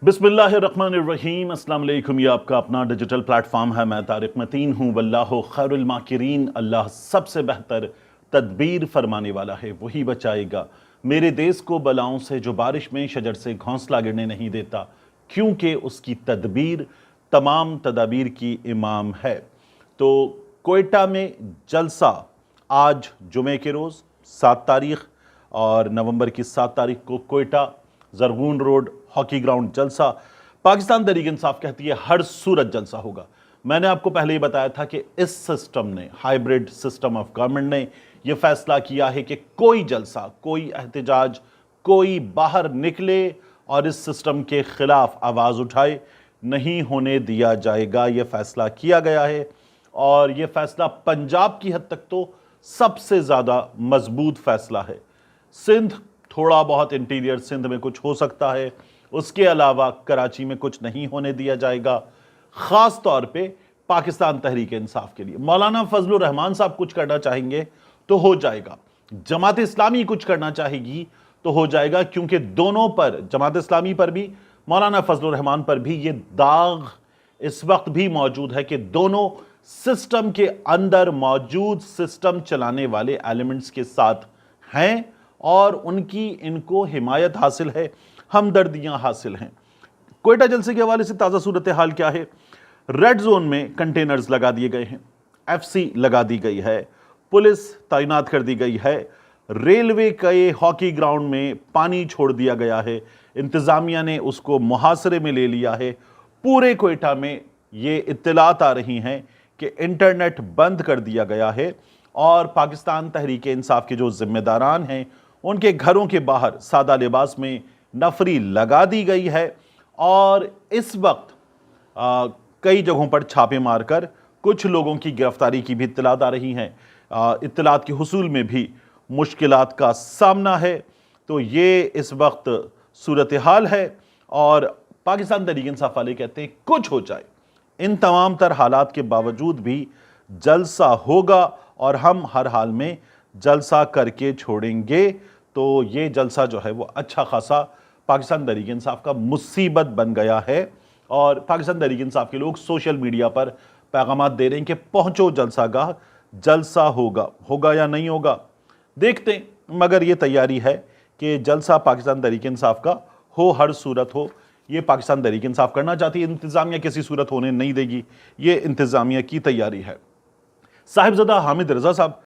बिस्मिल्लाहिर्रहमानिर्रहीम। अस्सलाम वालेकुम। ये आपका अपना डिजिटल प्लेटफॉर्म है। मैं तारिक मतीन हूँ। वल्लाहु खैरुल माकिरीन। अल्लाह सबसे बेहतर तदबीर फरमाने वाला है, वही बचाएगा मेरे देश को बलाओं से, जो बारिश में शजर से घोंसला गिरने नहीं देता, क्योंकि उसकी तदबीर तमाम तदाबीर की इमाम है। तो कोयटा में जलसा आज जुमे के रोज़ 7 तारीख और नवंबर की 7 तारीख को कोयटा जरगून रोड हॉकी ग्राउंड जलसा। पाकिस्तान तहरीक इंसाफ कहती है हर सूरत जलसा होगा। मैंने आपको पहले ही बताया था कि इस सिस्टम ने, हाइब्रिड सिस्टम ऑफ गवर्नमेंट ने यह फैसला किया है कि कोई जलसा, कोई एहतजाज, कोई बाहर निकले और इस सिस्टम के खिलाफ आवाज़ उठाए, नहीं होने दिया जाएगा। यह फैसला किया गया है और यह फैसला पंजाब की हद तक तो सबसे ज़्यादा मजबूत फैसला है। सिंध, थोड़ा बहुत इंटीरियर सिंध में कुछ हो सकता है, उसके अलावा कराची में कुछ नहीं होने दिया जाएगा। ख़ास तौर पे पाकिस्तान तहरीक इंसाफ के लिए मौलाना फजलुर रहमान साहब कुछ करना चाहेंगे तो हो जाएगा, जमात इस्लामी कुछ करना चाहेगी तो हो जाएगा, क्योंकि दोनों पर, जमात इस्लामी पर भी, मौलाना फजलुर रहमान पर भी ये दाग इस वक्त भी मौजूद है कि दोनों सिस्टम के अंदर मौजूद सिस्टम चलाने वाले एलिमेंट्स के साथ हैं और उनकी इनको हिमायत हासिल है, हमदर्दियां हासिल हैं। कोयटा जलसे के हवाले से ताज़ा सूरत हाल क्या है? रेड जोन में कंटेनर्स लगा दिए गए हैं, एफसी लगा दी गई है, पुलिस तैनात कर दी गई है, रेलवे के हॉकी ग्राउंड में पानी छोड़ दिया गया है, इंतज़ामिया ने उसको मुहासरे में ले लिया है। पूरे कोयटा में ये इत्तलात आ रही हैं कि इंटरनेट बंद कर दिया गया है और पाकिस्तान तहरीक इंसाफ के जो जिम्मेदारान हैं उनके घरों के बाहर सादा लिबास में नफरी लगा दी गई है और इस वक्त कई जगहों पर छापे मारकर कुछ लोगों की गिरफ्तारी की भी इत्तलात आ रही हैं। इत्तलात के हुसूल में भी मुश्किलात का सामना है। तो ये इस वक्त सूरत हाल है और पाकिस्तान तहरीक इंसाफ वाले कहते हैं कुछ हो जाए, इन तमाम तर हालात के बावजूद भी जलसा होगा और हम हर हाल में जलसा करके छोड़ेंगे। तो ये जलसा जो है वो अच्छा खासा पाकिस्तान तहरीक इंसाफ का मुसीबत बन गया है और पाकिस्तान तहरीक इंसाफ के लोग सोशल मीडिया पर पैगाम दे रहे हैं कि पहुंचो जलसागाह, जलसा होगा या नहीं होगा देखते हैं। मगर ये तैयारी है कि जलसा पाकिस्तान तहरीक इंसाफ का हो, हर सूरत हो। ये पाकिस्तान तहरीक इंसाफ करना चाहती है, इंतज़ामिया किसी सूरत होने नहीं देगी, ये इंतज़ामिया की तैयारी है। साहिबजादा हामिद रज़ा साहब